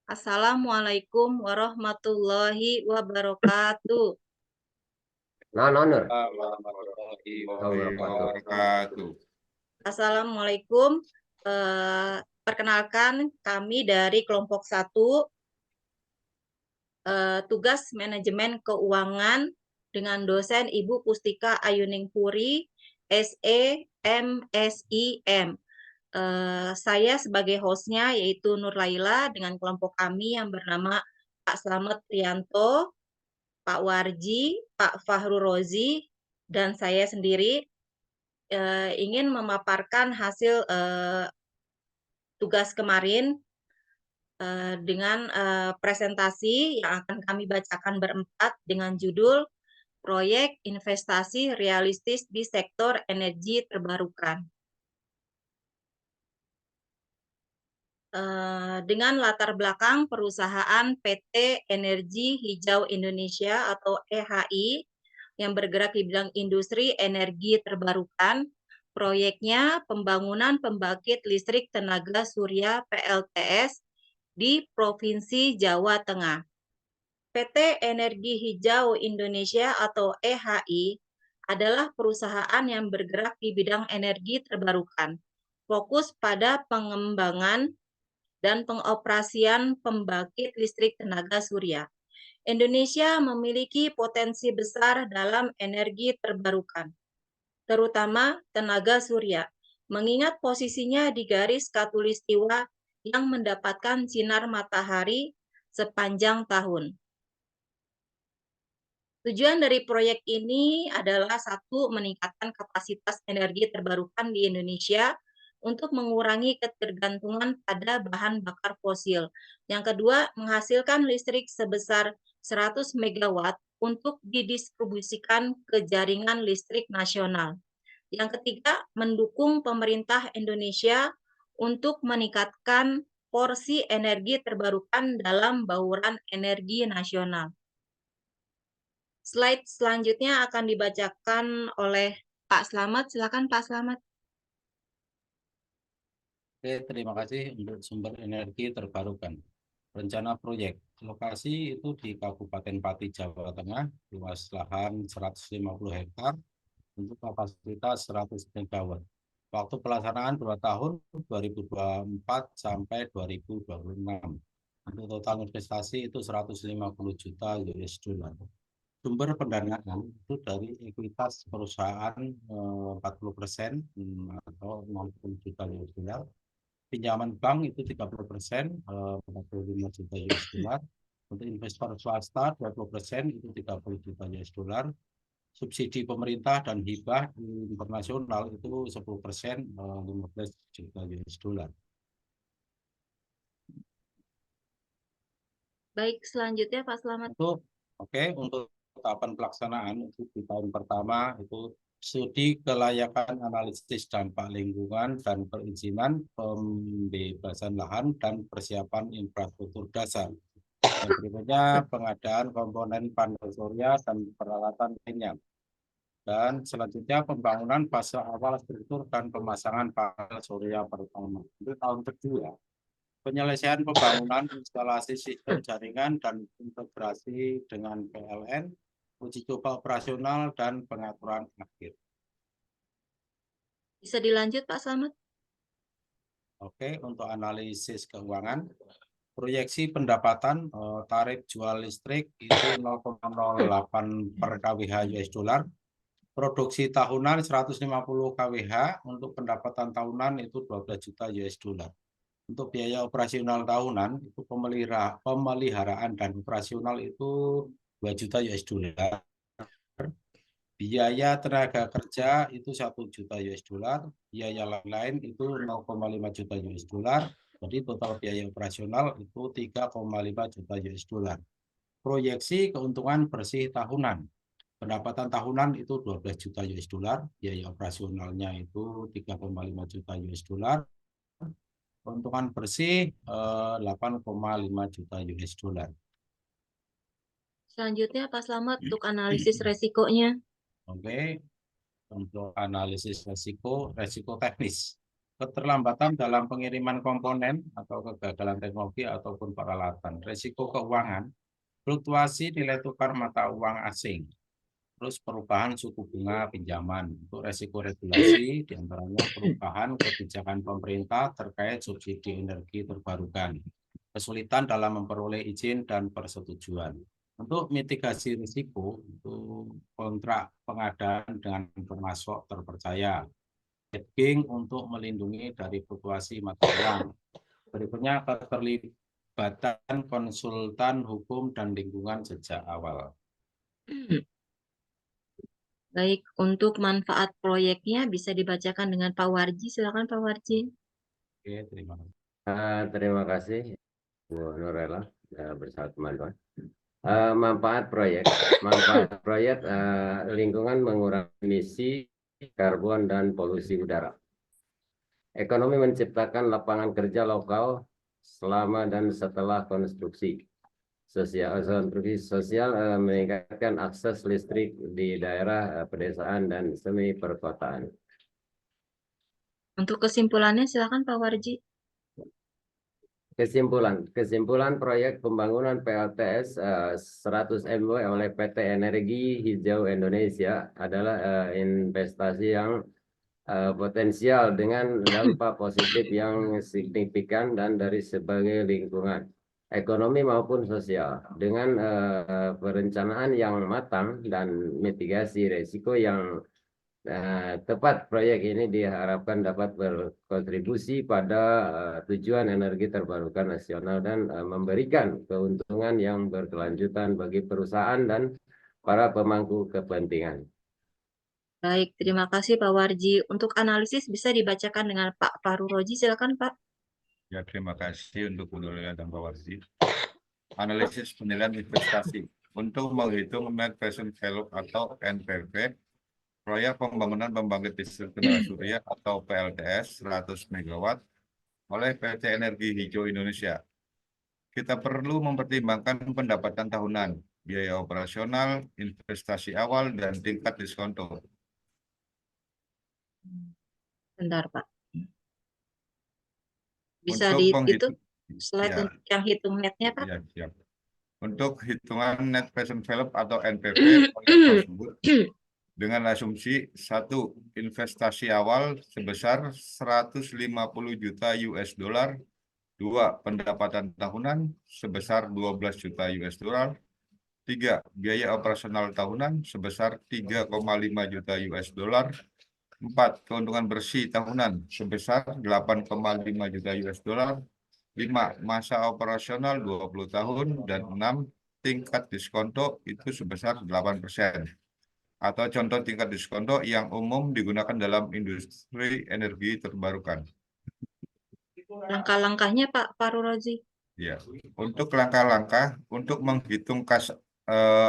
Assalamualaikum warahmatullahi wabarakatuh. Nur. Warahmatullahi Wabarakatuh. wabarakatuh. Assalamualaikum. Perkenalkan kami dari kelompok 1 tugas manajemen keuangan dengan dosen Ibu Pustika Ayuning Puri, SE, MSIM. Saya sebagai hostnya yaitu Nur Laila dengan kelompok kami yang bernama Pak Slamet Prianto, Pak Warji, Pak Fahru Rozi, dan saya sendiri ingin memaparkan hasil tugas kemarin dengan presentasi yang akan kami bacakan berempat dengan judul Proyek Investasi Realistis di Sektor Energi Terbarukan. Dengan latar belakang perusahaan PT Energi Hijau Indonesia atau EHI yang bergerak di bidang industri energi terbarukan, proyeknya pembangunan pembangkit listrik tenaga surya PLTS di Provinsi Jawa Tengah. PT Energi Hijau Indonesia atau EHI adalah perusahaan yang bergerak di bidang energi terbarukan, fokus pada pengembangan dan pengoperasian pembangkit listrik tenaga surya. Indonesia memiliki potensi besar dalam energi terbarukan, terutama tenaga surya, mengingat posisinya di garis khatulistiwa yang mendapatkan sinar matahari sepanjang tahun. Tujuan dari proyek ini adalah satu, meningkatkan kapasitas energi terbarukan di Indonesia untuk mengurangi ketergantungan pada bahan bakar fosil. Yang kedua, menghasilkan listrik sebesar 100 MW untuk didistribusikan ke jaringan listrik nasional. Yang ketiga, mendukung pemerintah Indonesia untuk meningkatkan porsi energi terbarukan dalam bauran energi nasional. Slide selanjutnya akan dibacakan oleh Pak Slamet. Silakan Pak Slamet. Oke, terima kasih untuk sumber energi terbarukan. Rencana proyek lokasi itu di Kabupaten Pati, Jawa Tengah, luas lahan 150 hektar untuk kapasitas 100 MW. Waktu pelaksanaan 2 tahun 2024 sampai 2026. Untuk total investasi itu 150 juta US dollar. Sumber pendanaan itu dari ekuitas perusahaan 40% atau 60 juta US dollar. Pinjaman bank itu 30%, 45 juta US dollar. Untuk investor swasta 20% itu 30 juta US dollar. Subsidi pemerintah dan hibah internasional itu 10%, 15 juta US dollar. Baik, selanjutnya Pak Slamet. Untuk tahapan pelaksanaan itu di tahun pertama itu studi kelayakan analisis dampak lingkungan dan perizinan, pembebasan lahan dan persiapan infrastruktur dasar. Yang berikutnya pengadaan komponen panel surya dan peralatan lainnya. Dan selanjutnya pembangunan fase awal struktur dan pemasangan panel surya pertama. Itu tahun kedua. Penyelesaian pembangunan instalasi sistem jaringan dan integrasi dengan PLN, uji coba operasional, dan pengaturan akhir. Bisa dilanjut Pak Slamet? Oke, untuk analisis keuangan, proyeksi pendapatan tarif jual listrik itu 0,08 per kWh US dollar, produksi tahunan 150 kWh, untuk pendapatan tahunan itu 12 juta US dollar. Untuk biaya operasional tahunan itu pemeliharaan dan operasional itu 2 juta US dollar. Biaya tenaga kerja itu 1 juta US dollar, biaya lain-lain itu 0,5 juta US dollar. Jadi total biaya operasional itu 3,5 juta US dollar. Proyeksi keuntungan bersih tahunan. Pendapatan tahunan itu 12 juta US dollar, biaya operasionalnya itu 3,5 juta US dollar. Keuntungan bersih 8,5 juta US dollar. Selanjutnya Pak Slamet untuk analisis resikonya. Oke, untuk analisis resiko teknis. keterlambatan dalam pengiriman komponen atau kegagalan teknologi ataupun peralatan, risiko keuangan, fluktuasi nilai tukar mata uang asing, terus perubahan suku bunga pinjaman. Untuk resiko regulasi, diantaranya perubahan kebijakan pemerintah terkait subsidi energi terbarukan, kesulitan dalam memperoleh izin dan persetujuan. Untuk mitigasi risiko, untuk kontrak pengadaan dengan pemasok terpercaya, hedging untuk melindungi dari fluktuasi mata uang. Berikutnya, keterlibatan konsultan hukum dan lingkungan sejak awal. Baik, untuk manfaat proyeknya bisa dibacakan dengan Pak Warji. Silakan Pak Warji. Oke, terima kasih. Terima kasih Bu Nurella bersama teman-teman. Manfaat proyek lingkungan mengurangi emisi karbon dan polusi udara. Ekonomi menciptakan lapangan kerja lokal selama dan setelah konstruksi. Konstruksi sosial meningkatkan akses listrik di daerah pedesaan dan semi perkotaan. Untuk kesimpulannya silakan Pak Warji. Kesimpulan proyek pembangunan PLTS 100 MW oleh PT Energi Hijau Indonesia adalah investasi yang potensial dengan dampak positif yang signifikan dan dari sebagai lingkungan, ekonomi maupun sosial. Dengan perencanaan yang matang dan mitigasi risiko yang tepat, proyek ini diharapkan dapat berkontribusi pada tujuan energi terbarukan nasional dan memberikan keuntungan yang berkelanjutan bagi perusahaan dan para pemangku kepentingan. Baik, terima kasih Pak Warji. Untuk analisis bisa dibacakan dengan Pak Faru Roji. Silakan Pak. Ya, terima kasih untuk Bu Nurella dan Pak Warji. Analisis penilaian investasi. Untuk menghitung net present value atau NPV, proyek pembangunan pembangkit listrik tenaga surya atau PLTS 100 MW oleh PT Energi Hijau Indonesia. Kita perlu mempertimbangkan pendapatan tahunan, biaya operasional, investasi awal, dan tingkat diskonto. Bentar Pak. Bisa Untuk itu slide ya, untuk yang hitung netnya Pak. ya, siap. Untuk hitungan net present value atau NPV proyek tersebut dengan asumsi 1. Investasi awal sebesar 150 juta US dollar, 2. Pendapatan tahunan sebesar 12 juta US dollar, 3. Biaya operasional tahunan sebesar 3,5 juta US dollar, 4. Keuntungan bersih tahunan sebesar 8,5 juta US dollar, 5. Masa operasional 20 tahun, dan 6. Tingkat diskonto itu sebesar 8%. Atau contoh tingkat diskonto yang umum digunakan dalam industri energi terbarukan. Langkah-langkahnya Pak Faru Roji. Ya, untuk langkah-langkah untuk menghitung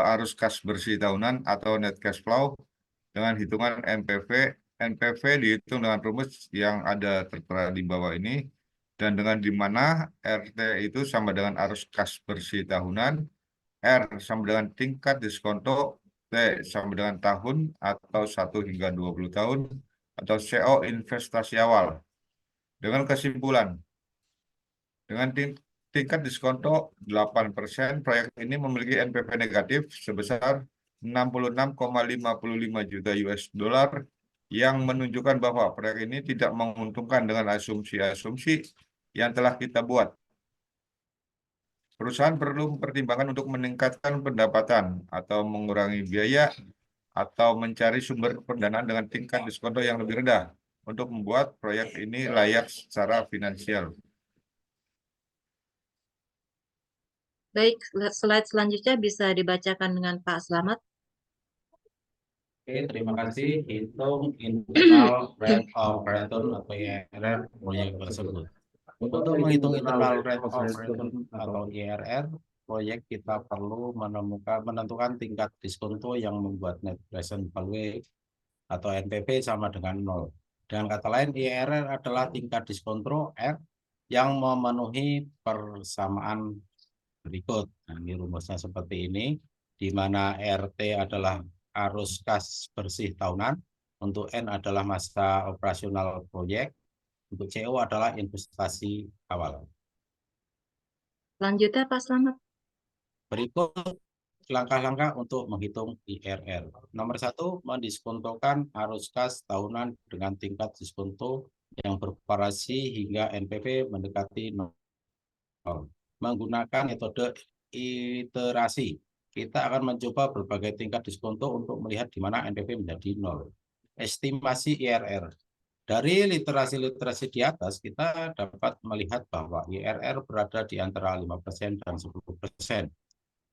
arus kas bersih tahunan atau net cash flow dengan hitungan NPV. NPV dihitung dengan rumus yang ada tertera di bawah ini, dan dengan di mana RT itu sama dengan arus kas bersih tahunan, R sama dengan tingkat diskonto, T sama dengan tahun atau 1 hingga 20 tahun, atau CO investasi awal. Dengan kesimpulan, dengan tingkat diskonto 8%, proyek ini memiliki NPV negatif sebesar 66,55 juta US dollar, yang menunjukkan bahwa proyek ini tidak menguntungkan dengan asumsi-asumsi yang telah kita buat. Perusahaan perlu mempertimbangkan untuk meningkatkan pendapatan atau mengurangi biaya atau mencari sumber pendanaan dengan tingkat diskonto yang lebih rendah untuk membuat proyek ini layak secara finansial. Baik, slide selanjutnya bisa dibacakan dengan Pak Slamet. Oke, terima kasih. Hitung internal rate of return atau IRR proyek tersebut. Untuk menghitung internal rate of return atau IRR proyek, kita perlu menentukan tingkat diskonto yang membuat net present value atau NPV sama dengan 0. Dengan kata lain, IRR adalah tingkat diskonto R yang memenuhi persamaan berikut. Nah, ini rumusnya seperti ini, di mana RT adalah arus kas bersih tahunan, untuk N adalah masa operasional proyek, Untuk CO adalah investasi awal. Selanjutnya Pak Slamet. Berikut langkah-langkah untuk menghitung IRR. Nomor 1, mendiskontokan arus kas tahunan dengan tingkat diskonto yang bervariasi hingga NPV mendekati 0. Menggunakan metode iterasi, kita akan mencoba berbagai tingkat diskonto untuk melihat di mana NPV menjadi 0. Estimasi IRR. Dari literasi-literasi di atas, kita dapat melihat bahwa IRR berada di antara 5% dan 10%.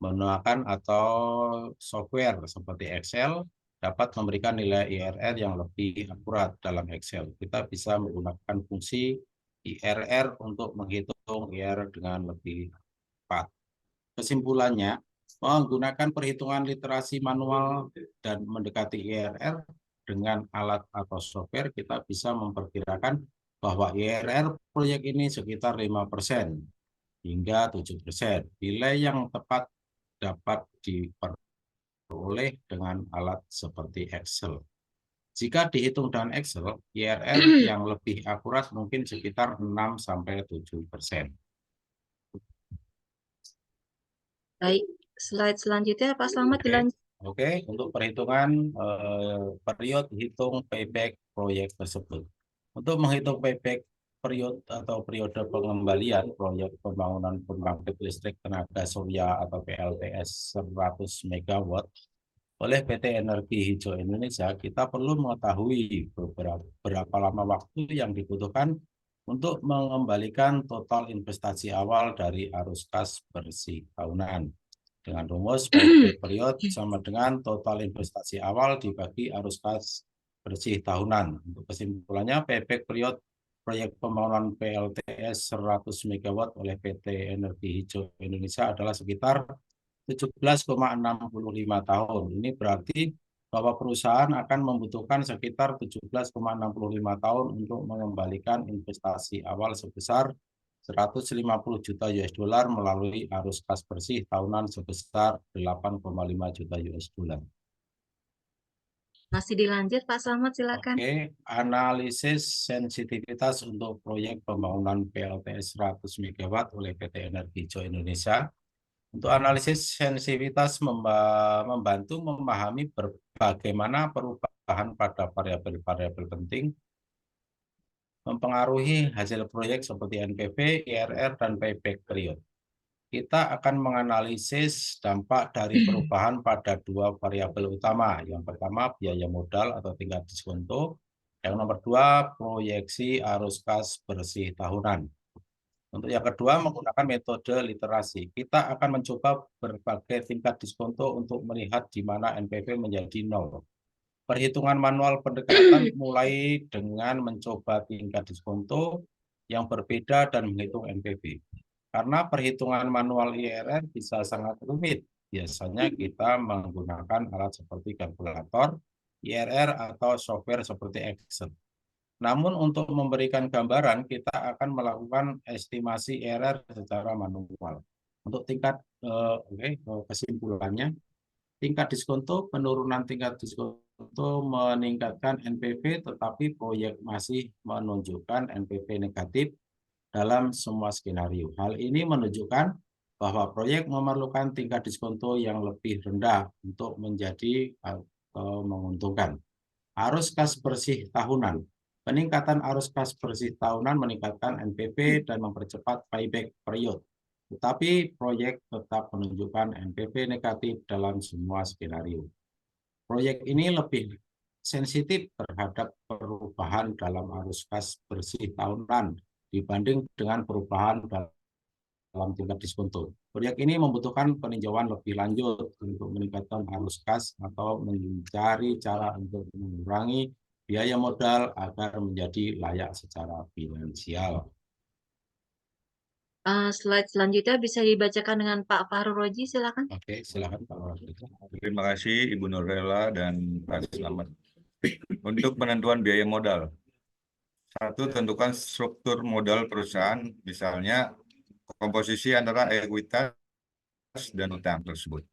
Menggunakan atau software seperti Excel dapat memberikan nilai IRR yang lebih akurat dalam Excel. Kita bisa menggunakan fungsi IRR untuk menghitung IRR dengan lebih tepat. Kesimpulannya, menggunakan perhitungan literasi manual dan mendekati IRR dengan alat atau software, kita bisa memperkirakan bahwa IRR proyek ini sekitar 5% hingga 7%. Nilai yang tepat dapat diperoleh dengan alat seperti Excel. Jika dihitung dengan Excel, IRR yang lebih akurat mungkin sekitar 6-7%. Baik, slide selanjutnya Pak Slamet Oke. dilanjut. Oke, untuk perhitungan periode hitung payback proyek tersebut. Untuk menghitung payback periode atau periode pengembalian proyek pembangunan pembangkit listrik tenaga surya atau PLTS 100 MW oleh PT Energi Hijau Indonesia, kita perlu mengetahui berapa lama waktu yang dibutuhkan untuk mengembalikan total investasi awal dari arus kas bersih tahunan. Dengan rumus payback period sama dengan total investasi awal dibagi arus kas bersih tahunan. Untuk kesimpulannya, payback period proyek pembangunan PLTS 100 MW oleh PT Energi Hijau Indonesia adalah sekitar 17,65 tahun. Ini berarti bahwa perusahaan akan membutuhkan sekitar 17,65 tahun untuk mengembalikan investasi awal sebesar 150 juta US dollar melalui arus kas bersih tahunan sebesar 8,5 juta US dollar. Masih dilanjut Pak Slamet, silakan. Oke, analisis sensitivitas untuk proyek pembangunan PLTS 100 MW oleh PT Energi Hijau Indonesia. Untuk analisis sensitivitas membantu memahami bagaimana perubahan pada variabel-variabel penting mempengaruhi hasil proyek seperti NPV, IRR, dan payback period. Kita akan menganalisis dampak dari perubahan pada dua variabel utama. Yang pertama, biaya modal atau tingkat diskonto. Yang nomor 2, proyeksi arus kas bersih tahunan. Untuk yang kedua, menggunakan metode literasi. Kita akan mencoba berbagai tingkat diskonto untuk melihat di mana NPV menjadi 0. Perhitungan manual pendekatan mulai dengan mencoba tingkat diskonto yang berbeda dan menghitung NPV. Karena perhitungan manual IRR bisa sangat rumit, biasanya kita menggunakan alat seperti kalkulator, IRR, atau software seperti Excel. Namun untuk memberikan gambaran, kita akan melakukan estimasi IRR secara manual. Untuk tingkat kesimpulannya, tingkat diskonto, penurunan tingkat diskonto meningkatkan NPV, tetapi proyek masih menunjukkan NPV negatif dalam semua skenario. Hal ini menunjukkan bahwa proyek memerlukan tingkat diskonto yang lebih rendah untuk menjadi atau menguntungkan. Arus kas bersih tahunan. Peningkatan arus kas bersih tahunan meningkatkan NPV dan mempercepat payback period. Tetapi proyek tetap menunjukkan NPV negatif dalam semua skenario. Proyek ini lebih sensitif terhadap perubahan dalam arus kas bersih tahunan dibanding dengan perubahan dalam tingkat diskonto. Proyek ini membutuhkan peninjauan lebih lanjut untuk meningkatkan arus kas atau mencari cara untuk mengurangi biaya modal agar menjadi layak secara finansial. Slide selanjutnya bisa dibacakan dengan Pak Fahru Roji, silakan. Oke, silakan Pak Roji. Terima kasih Ibu Nurlela dan Pak Slamet. Untuk penentuan biaya modal. 1, tentukan struktur modal perusahaan, misalnya komposisi antara ekuitas dan utang tersebut.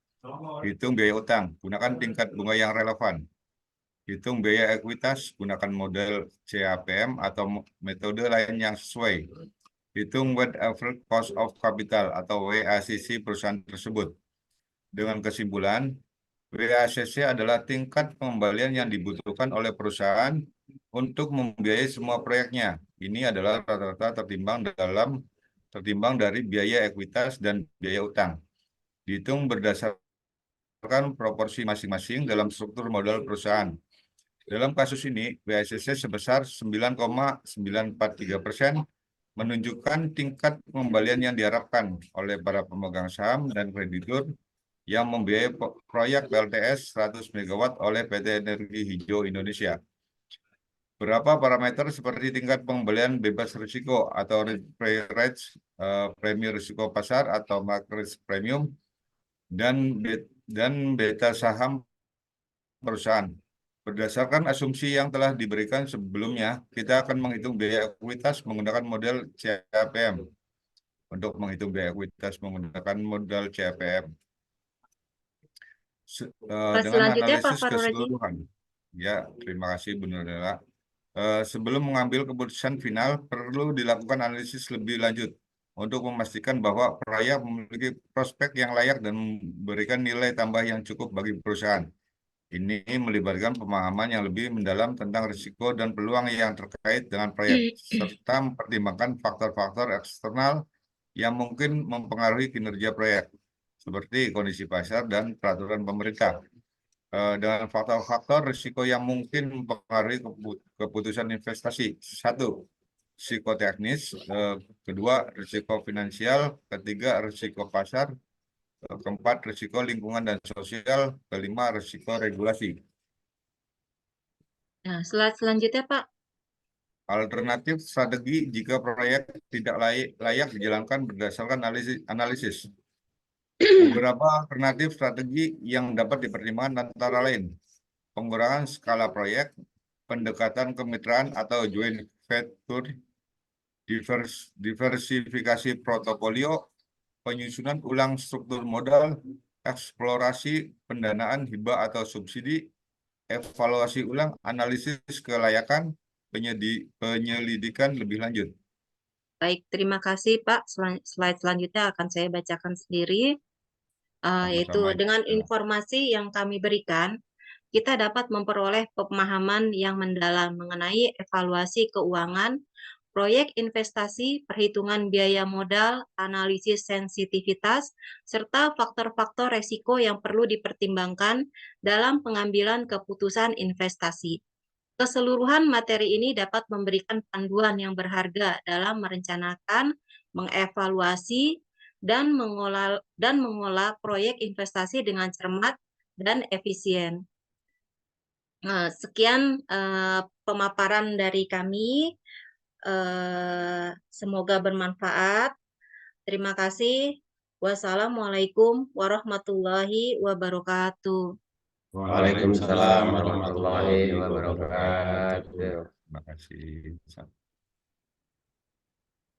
Hitung biaya utang, gunakan tingkat bunga yang relevan. Hitung biaya ekuitas, gunakan model CAPM atau metode lain yang sesuai. Hitung weighted average cost of capital atau WACC perusahaan tersebut. Dengan kesimpulan, WACC adalah tingkat pengembalian yang dibutuhkan oleh perusahaan untuk membiayai semua proyeknya. Ini adalah rata-rata tertimbang dari biaya ekuitas dan biaya utang. Dihitung berdasarkan proporsi masing-masing dalam struktur modal perusahaan. Dalam kasus ini, WACC sebesar 9,943% menunjukkan tingkat pengembalian yang diharapkan oleh para pemegang saham dan kreditur yang membiayai proyek PLTS 100 MW oleh PT Energi Hijau Indonesia. Beberapa parameter seperti tingkat pengembalian bebas risiko atau premi risiko pasar atau market risk premium, dan beta saham perusahaan. Berdasarkan asumsi yang telah diberikan sebelumnya, kita akan menghitung biaya ekuitas menggunakan model CAPM. Untuk menghitung biaya ekuitas menggunakan model CAPM. Dengan analisis keseluruhan. Ya, terima kasih Bu Nurlela. Sebelum mengambil keputusan final, perlu dilakukan analisis lebih lanjut untuk memastikan bahwa proyek memiliki prospek yang layak dan memberikan nilai tambah yang cukup bagi perusahaan. Ini melibatkan pemahaman yang lebih mendalam tentang risiko dan peluang yang terkait dengan proyek, serta mempertimbangkan faktor-faktor eksternal yang mungkin mempengaruhi kinerja proyek, seperti kondisi pasar dan peraturan pemerintah. Dengan faktor-faktor risiko yang mungkin mempengaruhi keputusan investasi. 1. Risiko teknis. 2. Risiko finansial. 3. Risiko pasar. 4. Risiko lingkungan dan sosial. 5. Risiko regulasi. Nah, slide selanjutnya, Pak. Alternatif strategi jika proyek tidak layak dijalankan berdasarkan analisis. Beberapa alternatif strategi yang dapat dipertimbangkan antara lain pengurangan skala proyek, pendekatan kemitraan atau joint venture, diversifikasi portofolio, penyusunan ulang struktur modal, eksplorasi pendanaan hibah atau subsidi, evaluasi ulang analisis kelayakan, penyelidikan lebih lanjut. Baik, terima kasih Pak. Slide selanjutnya akan saya bacakan sendiri. Yaitu dengan informasi yang kami berikan, kita dapat memperoleh pemahaman yang mendalam mengenai evaluasi keuangan, proyek investasi, perhitungan biaya modal, analisis sensitivitas, serta faktor-faktor resiko yang perlu dipertimbangkan dalam pengambilan keputusan investasi. Keseluruhan materi ini dapat memberikan panduan yang berharga dalam merencanakan, mengevaluasi, dan mengolah proyek investasi dengan cermat dan efisien. Sekian pemaparan dari kami. Semoga bermanfaat. Terima kasih. Wassalamualaikum warahmatullahi wabarakatuh. Waalaikumsalam warahmatullahi wabarakatuh. Terima kasih.